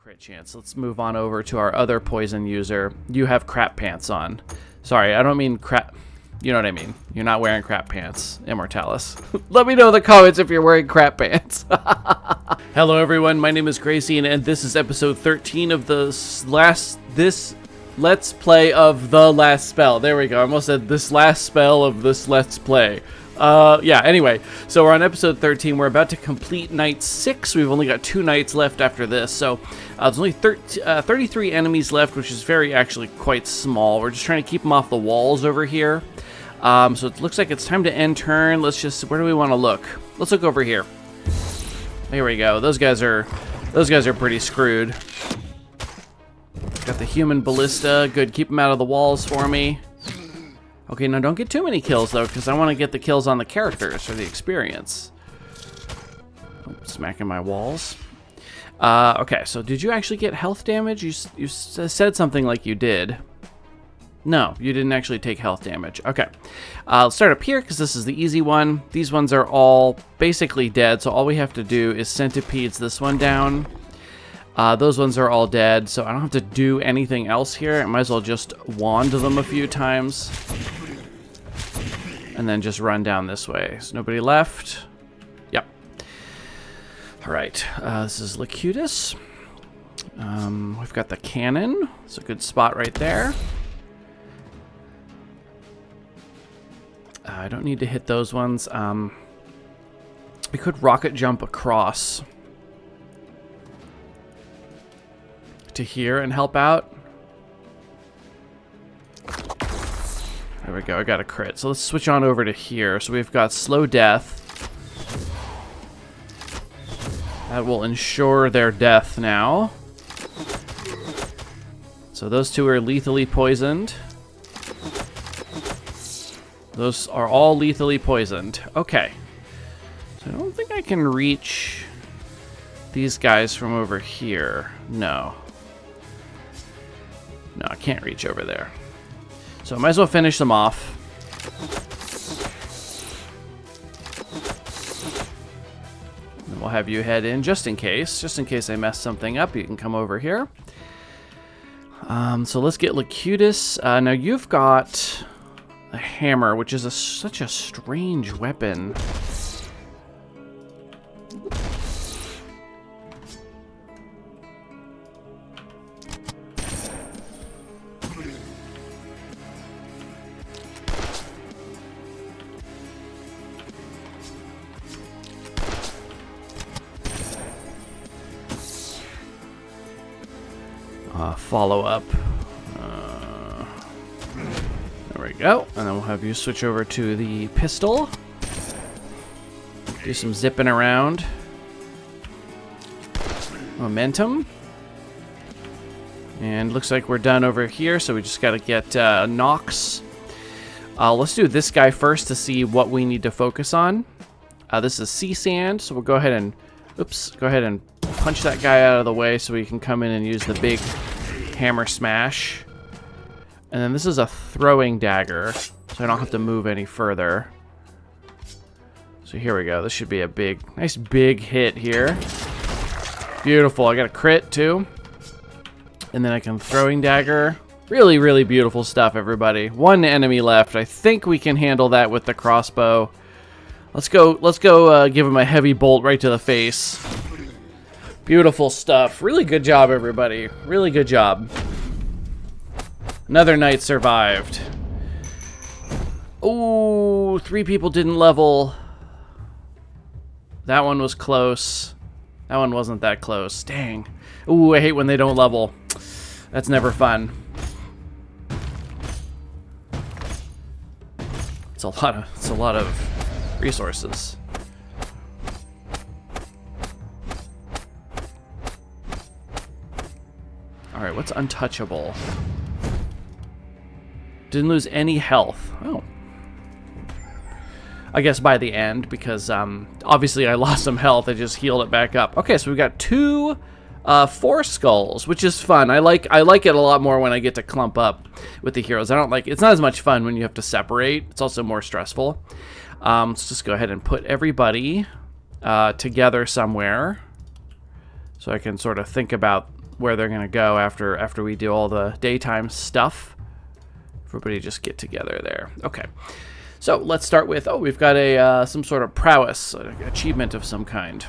crit chance. Let's move on over to our other poison user. You have crap pants on. Sorry, I don't mean crap. You know what I mean. You're not wearing crap pants, Immortalis. Let me know in the comments if you're wearing crap pants. Hello everyone, my name is Gracie, and this is episode 13 of this Let's Play of the Last Spell. There we go. I almost said this last spell of this Let's Play. Yeah, anyway, so we're on episode 13. We're about to complete night 6. We've only got 2 nights left after this, so there's only 33 enemies left, which is actually quite small. We're just trying to keep them off the walls over here. So it looks like it's time to end turn. Let's just, where do we want to look? Let's look over here. There we go. Those guys are pretty screwed. Got the human ballista. Good, keep them out of the walls for me. Okay, now don't get too many kills, though, because I want to get the kills on the characters for the experience. Oh, smacking my walls. Okay, so did you actually get health damage? You said something like you did. No, you didn't actually take health damage. Okay, let's start up here, because this is the easy one. These ones are all basically dead, so all we have to do is centipedes this one down. Those ones are all dead, so I don't have to do anything else here. I might as well just wand them a few times. And then just run down this way. There's nobody left. Yep. Alright, this is Locutus. We've got the cannon. It's a good spot right there. I don't need to hit those ones. We could rocket jump across to here and help out. There we go, I got a crit. So let's switch on over to here. So we've got slow death. That will ensure their death now. So those two are lethally poisoned. Those are all lethally poisoned. Okay. So I don't think I can reach these guys from over here. No. No, I can't reach over there. So I might as well finish them off. And we'll have you head in just in case I mess something up. You can come over here. So let's get Locutus. Now you've got a hammer, which is such a strange weapon. Follow up. There we go. And then we'll have you switch over to the pistol. Do some zipping around. Momentum. And looks like we're done over here, so we just got to get Nox. Let's do this guy first to see what we need to focus on. This is sea sand, so we'll go ahead and punch that guy out of the way so we can come in and use the big hammer smash. And then this is a throwing dagger, so I don't have to move any further. So here we go. This should be a nice big hit here. Beautiful. I got a crit too. And then I can throwing dagger. Really, really beautiful stuff, everybody. 1 enemy left. I think we can handle that with the crossbow. Let's go give him a heavy bolt right to the face. Beautiful stuff. Really good job, everybody. Really good job. Another night survived. Oh, 3 people didn't level. That one was close. That one wasn't that close. Dang. Ooh, I hate when they don't level. That's never fun. It's a lot of resources. Alright, what's untouchable? Didn't lose any health. Oh. I guess by the end, because obviously I lost some health. I just healed it back up. Okay, so we've got 2 4 skulls, which is fun. I like it a lot more when I get to clump up with the heroes. It's not as much fun when you have to separate. It's also more stressful. Let's just go ahead and put everybody together somewhere, so I can sort of think about where they're gonna go after we do all the daytime stuff. Everybody just get together there. Okay. So let's start with, oh, we've got a some sort of prowess achievement of some kind.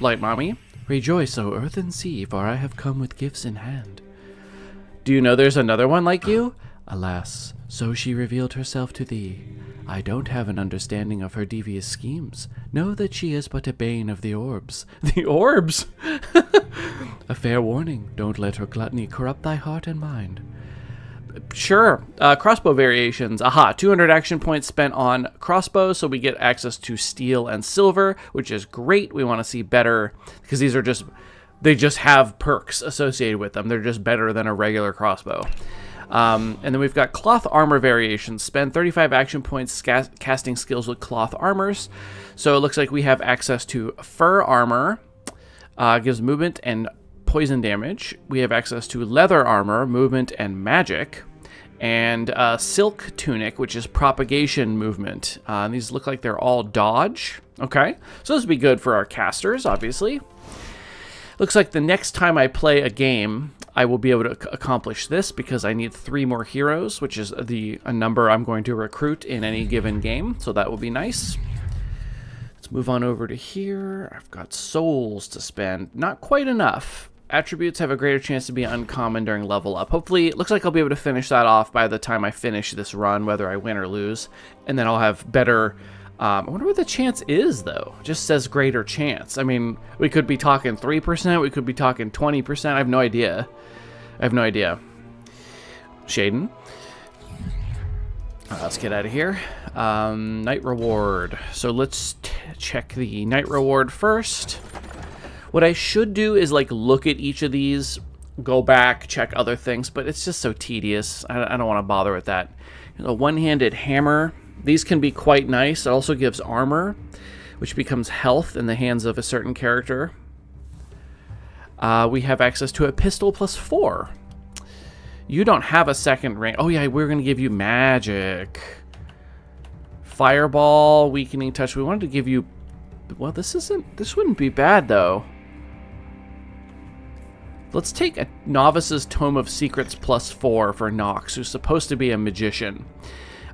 Light Mommy, rejoice, O earth and sea, for I have come with gifts in hand. Do you know there's another one like you? Alas, so she revealed herself to thee. I don't have an understanding of her devious schemes. Know that she is but a bane of the orbs. The orbs? A fair warning, don't let her gluttony corrupt thy heart and mind. Sure. Crossbow variations. Aha, 200 action points spent on crossbows, so we get access to steel and silver, which is great. We want to see better, because these are just, they just have perks associated with them. They're just better than a regular crossbow. And then we've got cloth armor variations. Spend 35 action points casting skills with cloth armors. So it looks like we have access to fur armor, gives movement and poison damage. We have access to leather armor, movement and magic, and silk tunic, which is propagation movement. These look like they're all dodge. Okay, so this would be good for our casters, obviously. Looks like the next time I play a game, I will be able to accomplish this because I need 3 more heroes, which is a number I'm going to recruit in any given game. So that will be nice. Let's move on over to here. I've got souls to spend. Not quite enough. Attributes have a greater chance to be uncommon during level up. Hopefully, it looks like I'll be able to finish that off by the time I finish this run, whether I win or lose. And then I'll have better... I wonder what the chance is, though. It just says greater chance. I mean, we could be talking 3%. We could be talking 20%. I have no idea. Shaden. Let's get out of here. Night reward. So let's check the night reward first. What I should do is like look at each of these, go back, check other things, but it's just so tedious. I don't want to bother with that. A one-handed hammer. These can be quite nice. It also gives armor, which becomes health in the hands of a certain character. We have access to a pistol plus 4. You don't have a second range. Oh yeah, we're going to give you magic. Fireball, weakening touch. We wanted to give you... Well, this wouldn't be bad, though. Let's take a Novice's Tome of Secrets plus 4 for Nox, who's supposed to be a magician.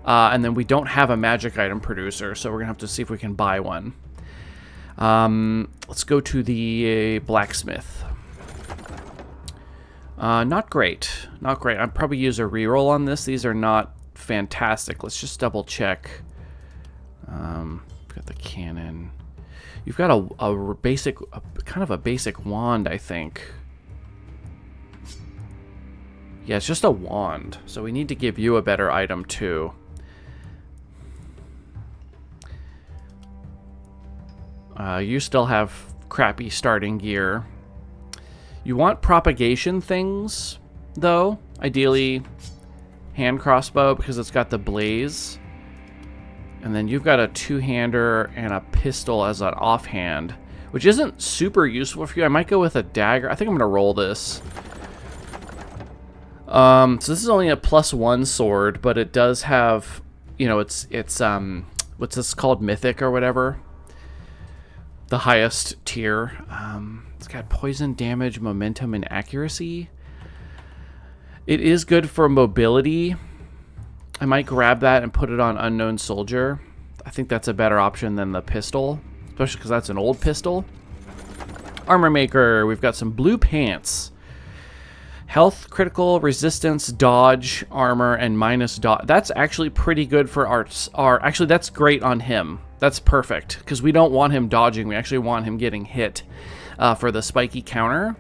And then we don't have a magic item producer, so we're going to have to see if we can buy one. Let's go to the blacksmith. Not great. Not great. I'd probably use a reroll on this. These are not fantastic. Let's just double check. Got the cannon. You've got a basic, kind of a basic wand, I think. Yeah, it's just a wand. So we need to give you a better item, too. You still have crappy starting gear. You want propagation things, though. Ideally, hand crossbow, because it's got the blaze. And then you've got a two-hander and a pistol as an offhand, which isn't super useful for you. I might go with a dagger. I think I'm going to roll this. So this is only a +1 sword, but it does have, you know, it's what's this called, mythic or whatever, the highest tier. It's got poison damage, momentum, and accuracy. It is good for mobility. I might grab that and put it on Unknown Soldier. I think that's a better option than the pistol, especially because that's an old pistol. Armor Maker, we've got some blue pants. Health, critical, resistance, dodge, armor, and minus dodge. That's actually pretty good for actually, that's great on him. That's perfect, because we don't want him dodging. We actually want him getting hit for the spiky counter.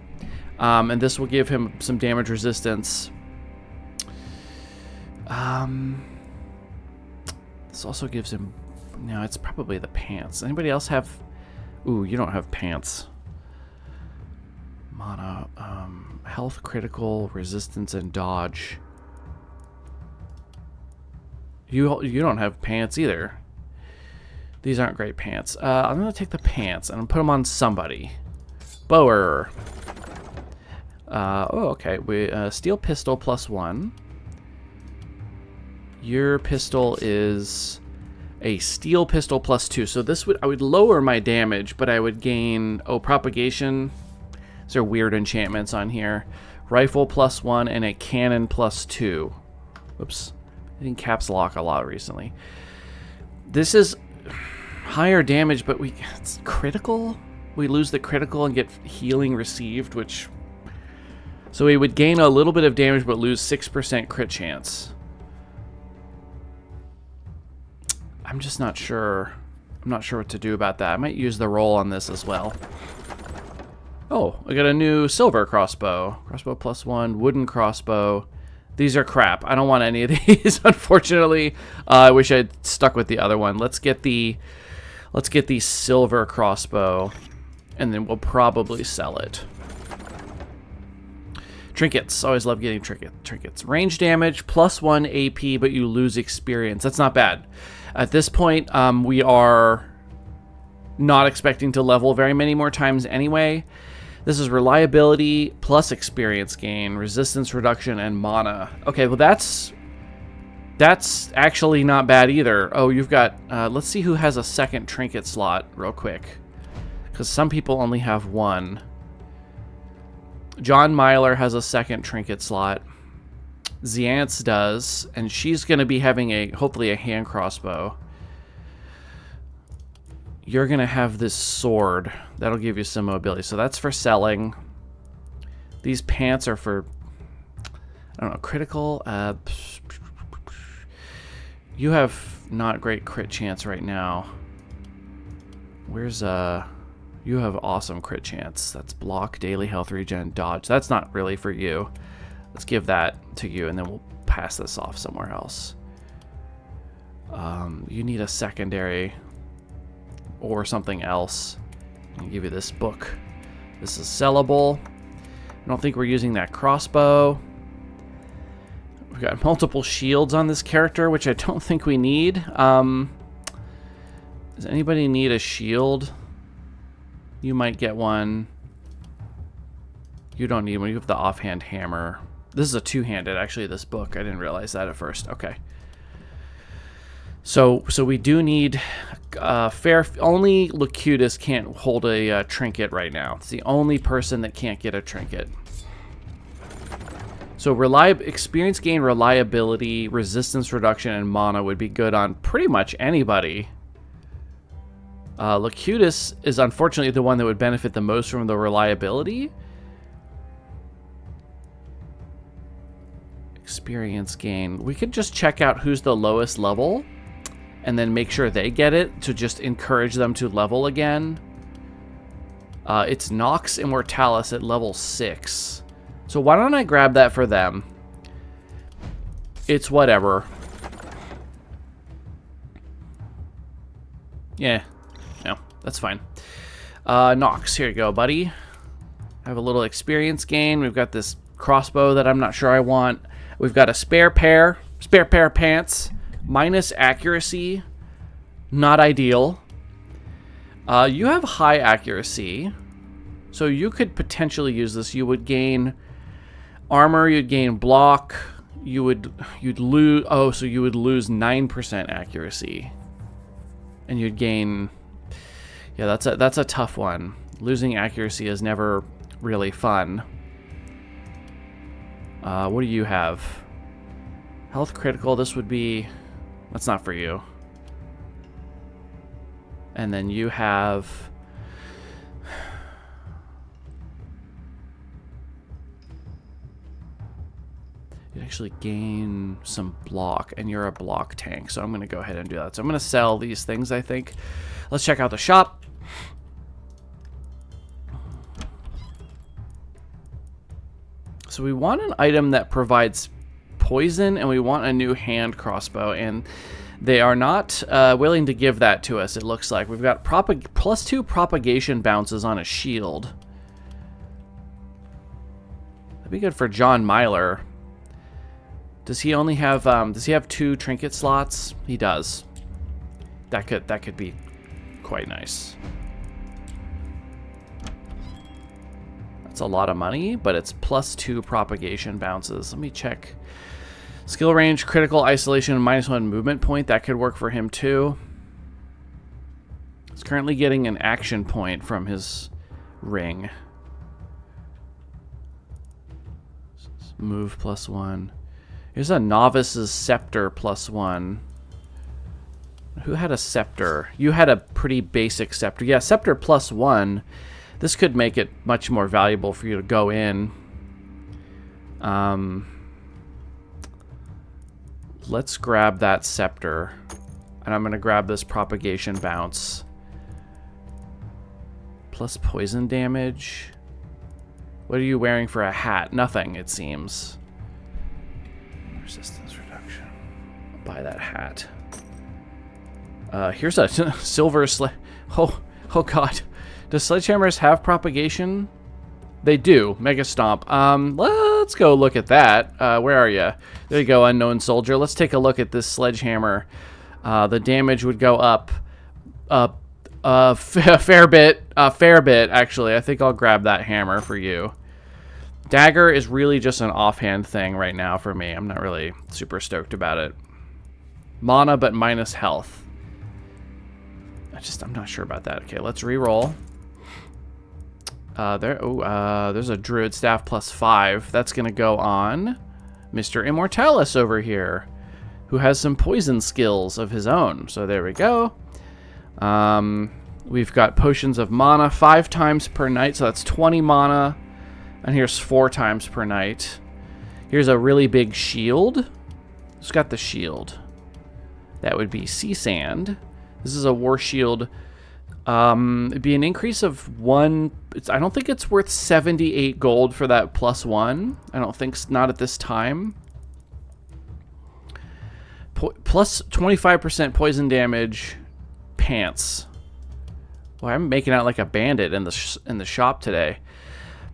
And this will give him some damage resistance. This also gives him... No, it's probably the pants. Anybody else have... Ooh, you don't have pants. Mana, health, critical, resistance, and dodge. You don't have pants either. These aren't great pants. I'm going to take the pants and put them on somebody. Bower. Oh, okay. Steel pistol +1. Your pistol is A steel pistol +2. So this I would lower my damage, but I would gain, propagation. These are weird enchantments on here. Rifle +1 and a cannon +2. Oops. I didn't caps lock a lot recently. This is higher damage, but it's critical. We lose the critical and get healing received, which... So we would gain a little bit of damage, but lose 6% crit chance. I'm just not sure. I'm not sure what to do about that. I might use the roll on this as well. Oh, I got a new silver crossbow. Crossbow +1, wooden crossbow. These are crap. I don't want any of these, unfortunately. I wish I'd stuck with the other one. Let's get the silver crossbow, and then we'll probably sell it. Trinkets. Always love getting trinkets. Range damage, +1 AP, but you lose experience. That's not bad. At this point, we are not expecting to level very many more times anyway. This is reliability plus experience gain, resistance reduction, and mana. Okay, well that's actually not bad either. Oh, you've got... let's see who has a second trinket slot real quick, because some people only have one. John Myler has a second trinket slot. Ziance does, and she's going to be having hopefully a hand crossbow. You're going to have this sword. That'll give you some mobility. So that's for selling. These pants are for, I don't know, critical. You have not great crit chance right now. Where's you have awesome crit chance. That's block, daily health regen, dodge. That's not really for you. Let's give that to you, and then we'll pass this off somewhere else. You need a secondary or something else. I'll give you this book. This is sellable. I don't think we're using that crossbow. We've got multiple shields on this character, which I don't think we need. Does anybody need a shield? You might get one. You don't need one. You have the offhand hammer. This is a two-handed, actually, this book. I didn't realize that at first. Okay. So we do need only Locutus can't hold a trinket right now. It's the only person that can't get a trinket. So experience gain, reliability, resistance reduction, and mana would be good on pretty much anybody. Locutus is unfortunately the one that would benefit the most from the reliability. Experience gain. We could just check out who's the lowest level and then make sure they get it to just encourage them to level again. It's Nox Immortalis at level 6. So why don't I grab that for them? It's whatever. Yeah. No, that's fine. Nox, here you go, buddy. I have a little experience gain. We've got this crossbow that I'm not sure I want. We've got a spare pair of pants, minus accuracy, not ideal. You have high accuracy, so you could potentially use this. You would gain armor, you'd gain block, you'd lose. Oh, so you would lose 9% accuracy, and you'd gain. Yeah, that's a tough one. Losing accuracy is never really fun. What do you have? Health critical, this would be... That's not for you. And then you have... You actually gain some block, and you're a block tank, so I'm going to go ahead and do that. So I'm going to sell these things, I think. Let's check out the shop. So we want an item that provides poison, and we want a new hand crossbow, and they are not willing to give that to us, it looks like. We've got +2 propagation bounces on a shield. That'd be good for John Myler. Does he only have, does he have 2 trinket slots? He does. That could be quite nice. It's a lot of money, but it's +2 propagation bounces. Let me check. Skill range, critical, isolation, and -1 movement point. That could work for him too. He's currently getting an action point from his ring. Move +1. Here's a novice's scepter +1. Who had a scepter? You had a pretty basic scepter. Yeah, scepter +1. This could make it much more valuable for you to go in. Let's grab that scepter. And I'm going to grab this propagation bounce. Plus poison damage. What are you wearing for a hat? Nothing, it seems. Resistance reduction. I'll buy that hat. Here's a silver Oh god. Does sledgehammers have propagation? They do. Mega Stomp. Let's go look at that. Where are you? There you go, unknown soldier. Let's take a look at this sledgehammer. The damage would go up a fair bit, actually. I think I'll grab that hammer for you. Dagger is really just an offhand thing right now for me. I'm not really super stoked about it. Mana, but minus health. I'm not sure about that. Okay, let's re-roll. There's a Druid Staff +5. That's going to go on Mr. Immortalis over here, who has some poison skills of his own. So there we go. We've got potions of mana 5 times per night, so that's 20 mana. And here's 4 times per night. Here's a really big shield. Who's got the shield? That would be Sea Sand. This is a war shield. It'd be an increase of 1. I don't think it's worth 78 gold for that +1. I don't think, not at this time. Plus 25% poison damage. Pants. Boy, I'm making out like a bandit in the shop today.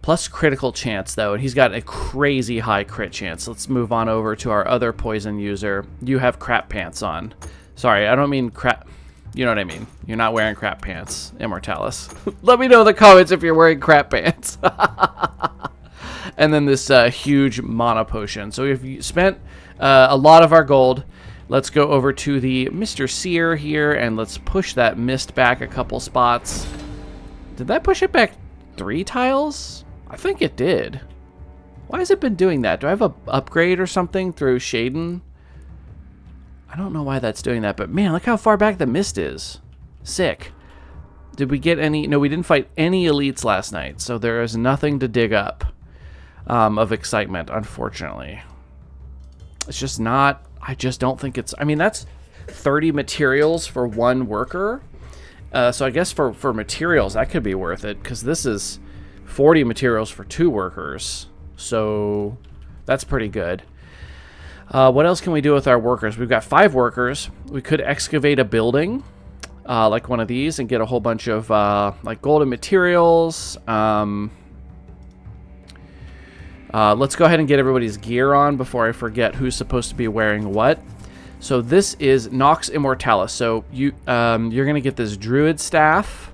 Plus critical chance, though, and he's got a crazy high crit chance. Let's move on over to our other poison user. You have crap pants on. Sorry, I don't mean crap. You know what I mean. You're not wearing crap pants, Immortalis. Let me know in the comments if you're wearing crap pants. And then this huge mana potion. So if you spent a lot of our gold, let's go over to the Mr. Seer here, and let's push that mist back a couple spots. Did that push it back 3 tiles? I think it did. Why has it been doing that? Do I have an upgrade or something through Shaden? I don't know why that's doing that, but man, look how far back the mist is. Sick. Did we get any? No, we didn't fight any elites last night, so there is nothing to dig up of excitement, unfortunately. It's just not, I just don't think it's, I mean, that's 30 materials for 1 worker. So I guess for materials, that could be worth it, because this is 40 materials for 2 workers. So that's pretty good. What else can we do with our workers? We've got 5 workers. We could excavate a building, like one of these, and get a whole bunch of like golden materials. Let's go ahead and get everybody's gear on before I forget who's supposed to be wearing what. So this is Nox Immortalis. So you're gonna get this Druid Staff,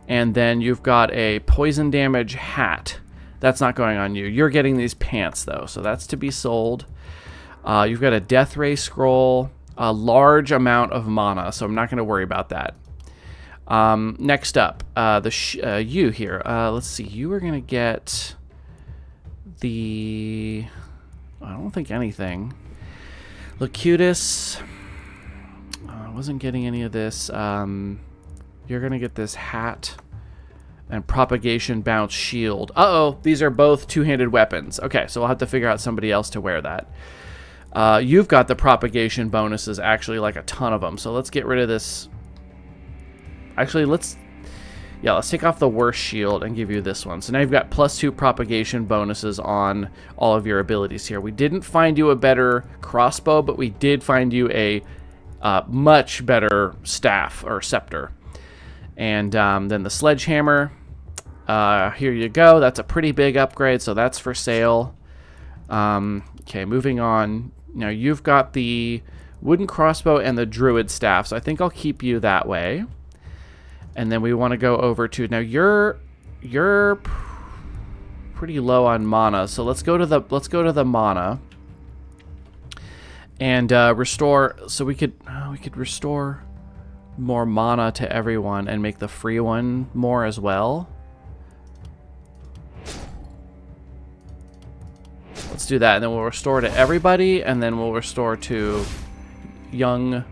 and then you've got a poison damage hat. That's not going on you. You're getting these pants though, so that's to be sold. You've got a Death Ray Scroll, a large amount of mana, so I'm not going to worry about that. Next up, you here. Let's see. You are going to get the... I don't think anything. Locutus. I wasn't getting any of this. You're going to get this hat and Propagation Bounce Shield. Uh-oh, these are both two-handed weapons. Okay, so we'll have to figure out somebody else to wear that. You've got the propagation bonuses, actually, like a ton of them. So let's get rid of this. Actually, let's take off the worst shield and give you this one. So now you've got +2 propagation bonuses on all of your abilities here. We didn't find you a better crossbow, but we did find you a much better staff or scepter. And then the sledgehammer. Here you go. That's a pretty big upgrade, so that's for sale. Okay, moving on. Now you've got the wooden crossbow and the druid staff, so I think I'll keep you that way. And then we want to go over to, now you're pretty low on mana, so let's go to the mana and restore. So we could restore more mana to everyone and make the free one more as well. Let's do that, and then we'll restore to everybody, and then we'll restore to young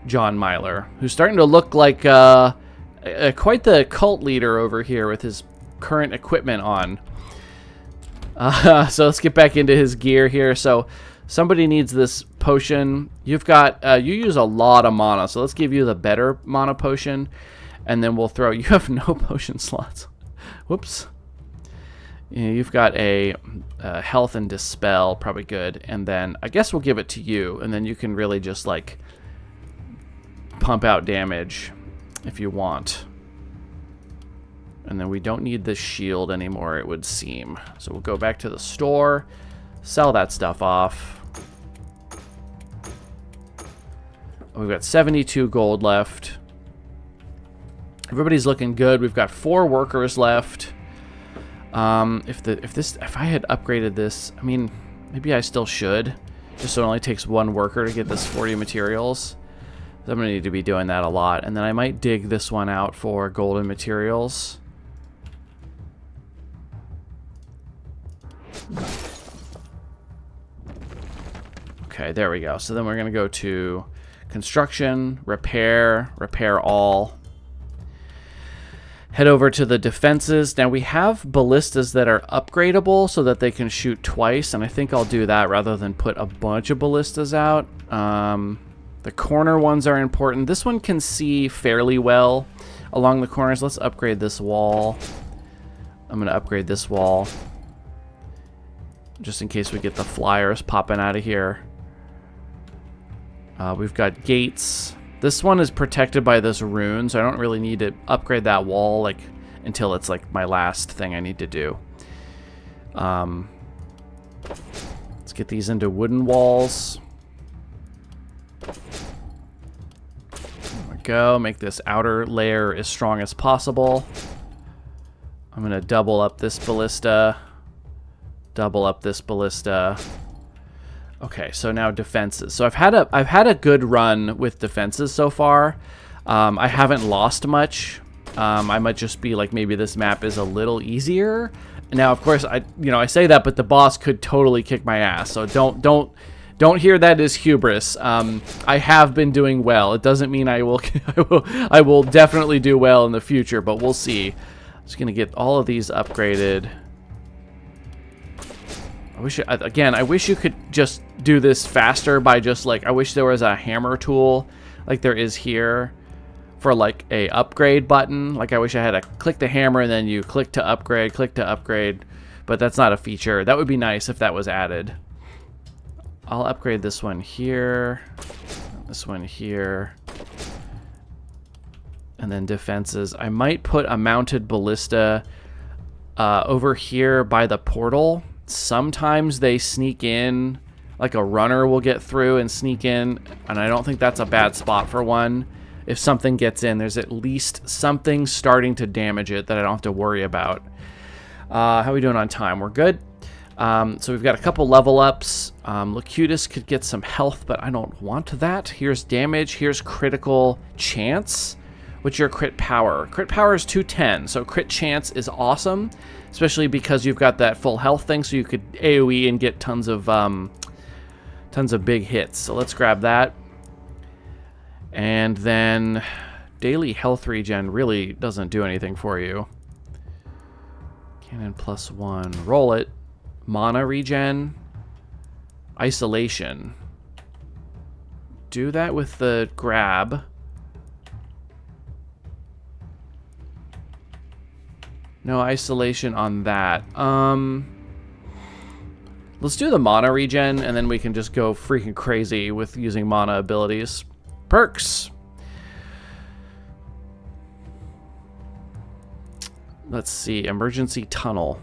John Myler, who's starting to look like quite the cult leader over here with his current equipment on. So let's get back into his gear here. So somebody needs this potion. You've got, you use a lot of mana, so let's give you the better mana potion, and then we'll throw, you have no potion slots. Whoops. Yeah, you've got a health and dispel, probably good, and then I guess we'll give it to you, and then you can really just like pump out damage if you want. And then we don't need this shield anymore, it would seem. So we'll go back to the store, sell that stuff off. We've got 72 gold left. Everybody's looking good. We've got 4 workers left. If I had upgraded this, I mean, maybe I still should. Just so it only takes 1 worker to get this 40 materials. So I'm gonna need to be doing that a lot. And then I might dig this one out for golden materials. Okay, there we go. So then we're going to go to construction, repair, repair all. Head over to the defenses. Now we have ballistas that are upgradable so that they can shoot twice, and I think I'll do that rather than put a bunch of ballistas out. The corner ones are important. This one can see fairly well along the corners. Let's upgrade this wall. I'm going to upgrade this wall just in case we get the flyers popping out of here. We've got gates. This one is protected by this rune, so I don't really need to upgrade that wall like until it's like my last thing I need to do. Let's get these into wooden walls. There we go. Make this outer layer as strong as possible. I'm gonna double up this ballista. Double up this ballista. Okay, so now defenses. So I've had a good run with defenses so far. I haven't lost much. I might just be like, maybe this map is a little easier. Now, of course, I say that, but the boss could totally kick my ass. So don't hear that as hubris. I have been doing well. It doesn't mean I will I will definitely do well in the future, but we'll see. I'm just gonna get all of these upgraded. I wish you could just do this faster by just like, I wish there was a hammer tool like there is here for like a upgrade button. Like I wish I had to click the hammer and then you click to upgrade, but that's not a feature. That would be nice if that was added. I'll upgrade this one here, this one here, and then defenses. I might put a mounted ballista over here by the portal. Sometimes they sneak in, like a runner will get through and sneak in, and I don't think that's a bad spot for one. If something gets in, there's at least something starting to damage it that I don't have to worry about. How are we doing on time? We're good. So we've got a couple level ups. Locutus could get some health, but I don't want that. Here's damage. Here's critical chance. What's your crit power? Crit power is 210, so crit chance is awesome, especially because you've got that full health thing, so you could AoE and get tons of big hits. So let's grab that. And then daily health regen really doesn't do anything for you. Cannon +1. Roll it. Mana regen. Isolation. Do that with the grab. No isolation on that. Let's do the mana regen, and then we can just go freaking crazy with using mana abilities. Perks. Let's see. Emergency tunnel.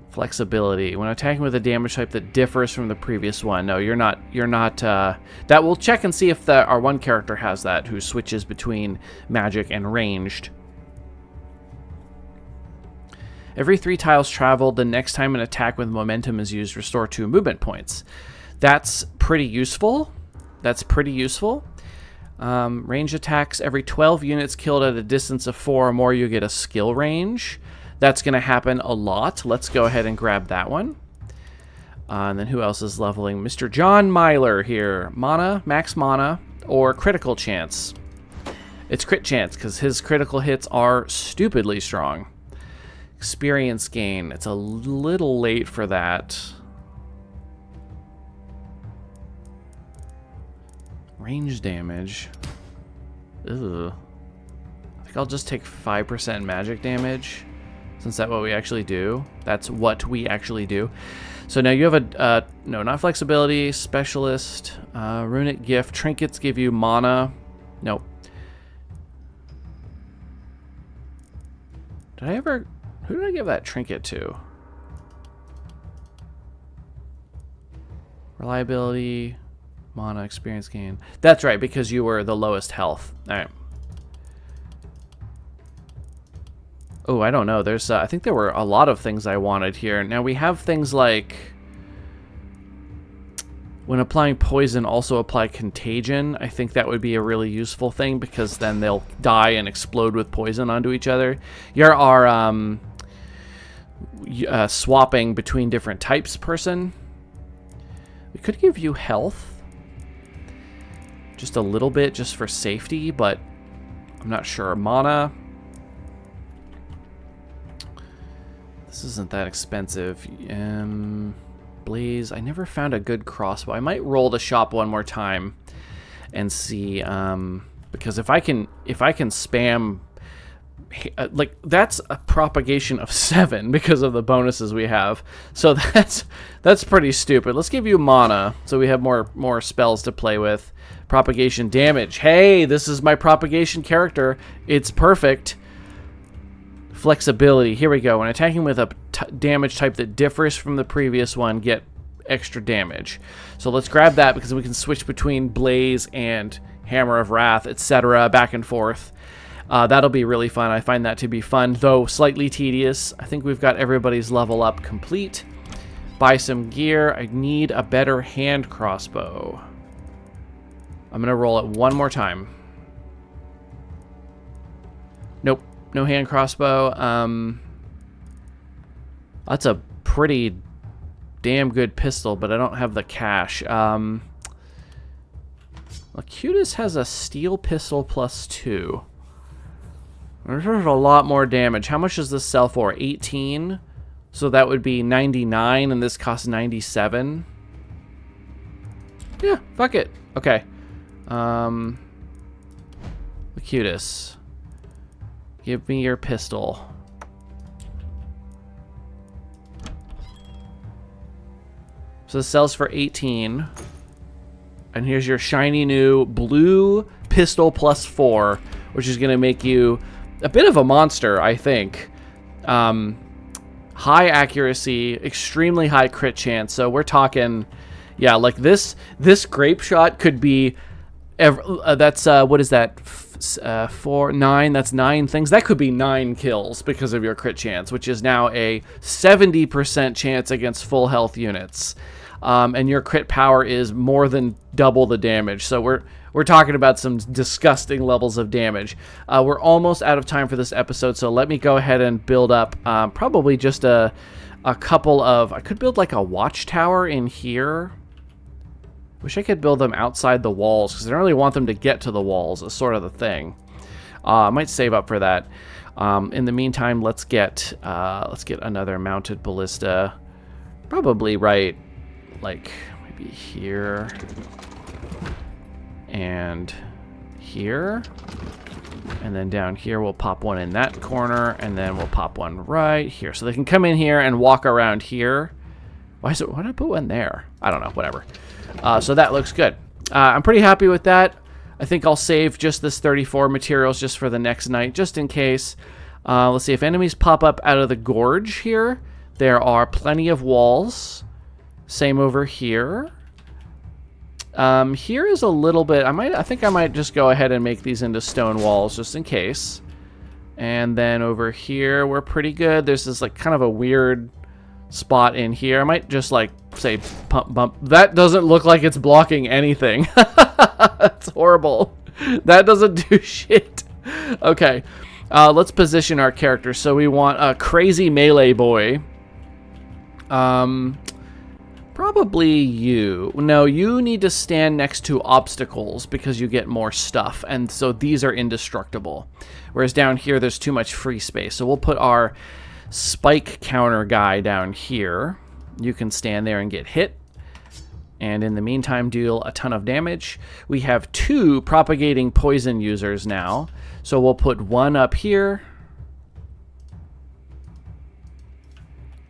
Flexibility. When attacking with a damage type that differs from the previous one. No, you're not. That we'll check and see if our one character has that, who switches between magic and ranged. Every 3 tiles traveled, the next time an attack with momentum is used, restore 2 movement points. That's pretty useful. That's pretty useful. Ranged attacks. Every 12 units killed at a distance of 4 or more, you get a skill range. That's going to happen a lot. Let's go ahead and grab that one. And then who else is leveling? Mr. John Myler here. Mana, max mana, or critical chance. It's crit chance because his critical hits are stupidly strong. Experience gain. It's a little late for that. Range damage. Ugh. I think I'll just take 5% magic damage. Since that's what we actually do. That's what we actually do. So now you have a, no, not flexibility, specialist, runic gift, trinkets give you mana. Nope. Did I ever, who did I give that trinket to? Reliability, mana, experience gain. That's right, because you were the lowest health. All right. Oh, I don't know. There's, I think there were a lot of things I wanted here. Now we have things like, when applying poison, also apply contagion. I think that would be a really useful thing because then they'll die and explode with poison onto each other. You're our swapping between different types person. We could give you health. Just a little bit, just for safety, but I'm not sure. Mana. This isn't that expensive. Blaze. I never found a good crossbow. I might roll the shop one more time and see. Because if I can spam, like that's a propagation of 7 because of the bonuses we have. So that's pretty stupid. Let's give you mana so we have more spells to play with. Propagation damage. Hey, this is my propagation character. It's perfect. Flexibility. Here we go. When attacking with a damage type that differs from the previous one, get extra damage. So let's grab that because we can switch between Blaze and Hammer of Wrath, etc. back and forth. That'll be really fun. I find that to be fun, though slightly tedious. I think we've got everybody's level up complete. Buy some gear. I need a better hand crossbow. I'm going to roll it one more time. Nope. No hand crossbow. That's a pretty damn good pistol, but I don't have the cash. Acutus has a steel pistol +2. There's a lot more damage. How much does this sell for? 18? So that would be 99, and this costs 97. Yeah, fuck it. Okay. Acutus. Give me your pistol. So this sells for 18. And here's your shiny new blue pistol +4, which is going to make you a bit of a monster, I think. High accuracy, extremely high crit chance. So we're talking, yeah, like this grape shot could be, that's, what is that? 4, 9, that's 9 things. That could be 9 kills because of your crit chance, which is now a 70% chance against full health units. And your crit power is more than double the damage. So we're talking about some disgusting levels of damage. We're almost out of time for this episode, so let me go ahead and build up probably just a couple of... I could build like a watchtower in here. Wish I could build them outside the walls, because I don't really want them to get to the walls, is sort of the thing. I might save up for that. In the meantime, let's get another mounted ballista. Probably right, like, maybe here. And here. And then down here, we'll pop one in that corner, and then we'll pop one right here. So they can come in here and walk around here. Why did I put one there? I don't know, whatever. So that looks good. I'm pretty happy with that. I think I'll save just this 34 materials just for the next night, just in case. Let's see, if enemies pop up out of the gorge here, there are plenty of walls. Same over here. Here is a little bit, I think I might just go ahead and make these into stone walls just in case. And then over here, we're pretty good. There's this like kind of a weird spot in here. I might just like say pump bump. That doesn't look like it's blocking anything. That's horrible. That doesn't do shit. Okay. Let's position our character. So we want a crazy melee boy. Probably you. No, you need to stand next to obstacles because you get more stuff. And so these are indestructible. Whereas down here, there's too much free space. So we'll put our spike counter guy down here. You can stand there and get hit. And in the meantime, deal a ton of damage. We have 2 propagating poison users now. So we'll put 1 up here.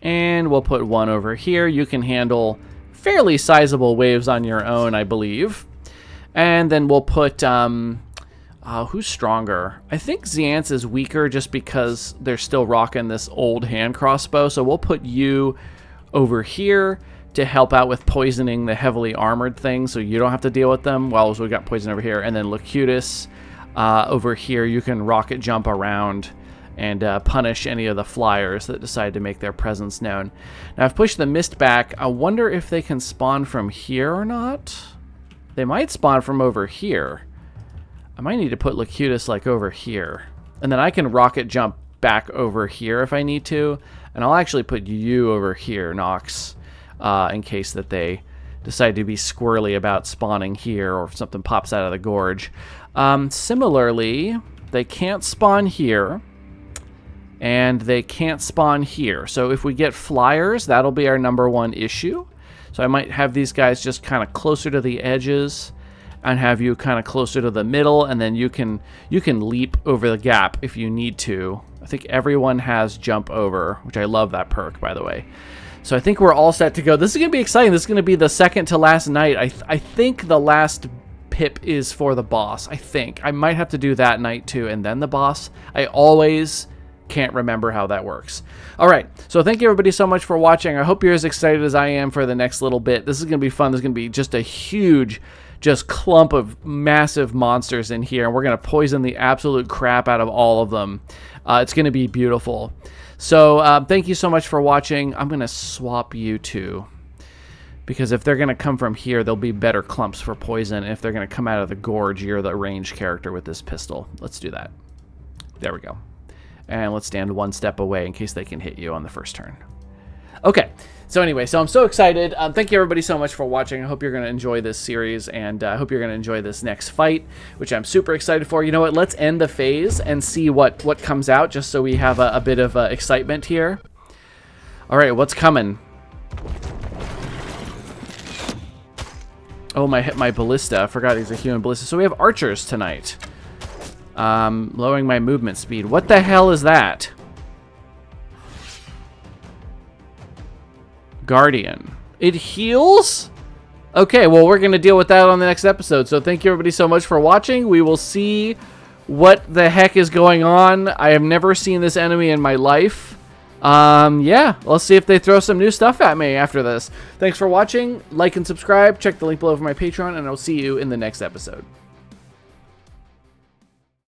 And we'll put 1 over here. You can handle fairly sizable waves on your own, I believe. And then we'll put, who's stronger? I think Xant's is weaker just because they're still rocking this old hand crossbow. So we'll put you over here to help out with poisoning the heavily armored things so you don't have to deal with them. Well, so we got poison over here. And then Locutus over here, you can rocket jump around and punish any of the flyers that decide to make their presence known. Now, I've pushed the mist back. I wonder if they can spawn from here or not. They might spawn from over here. I might need to put Locutus, like, over here. And then I can rocket jump back over here if I need to. And I'll actually put you over here, Nox, in case that they decide to be squirrely about spawning here or if something pops out of the gorge. Similarly, they can't spawn here. And they can't spawn here. So if we get flyers, that'll be our #1 issue. So I might have these guys just kind of closer to the edges and have you kind of closer to the middle, and then you can leap over the gap if you need to. I think everyone has jump over, which I love that perk, by the way. So I think we're all set to go. This is going to be exciting. This is going to be the second to last night. I think the last pip is for the boss. I think. I might have to do that night too, and then the boss. I always can't remember how that works. All right, so thank you everybody so much for watching. I hope you're as excited as I am for the next little bit. This is going to be fun. There's going to be just a huge clump of massive monsters in here, and we're going to poison the absolute crap out of all of them. It's going to be beautiful. So thank you so much for watching. I'm going to swap you two, because if they're going to come from here, there'll be better clumps for poison. And if they're going to come out of the gorge, you're the ranged character with this pistol. Let's do that. There we go. And let's stand 1 step away in case they can hit you on the first turn. Okay, so anyway, so I'm so excited. Thank you everybody so much for watching. I hope you're going to enjoy this series, and I hope you're going to enjoy this next fight, which I'm super excited for. You know what? Let's end the phase and see what comes out, just so we have a bit of excitement here. All right, what's coming? Oh, my ballista. I forgot he's a human ballista. So we have archers tonight. Lowering my movement speed. What the hell is that? Guardian. It heals? Okay, well, we're going to deal with that on the next episode. So thank you everybody so much for watching. We will see what the heck is going on. I have never seen this enemy in my life. Yeah, let's see if they throw some new stuff at me after this. Thanks for watching. Like and subscribe. Check the link below for my Patreon, and I'll see you in the next episode.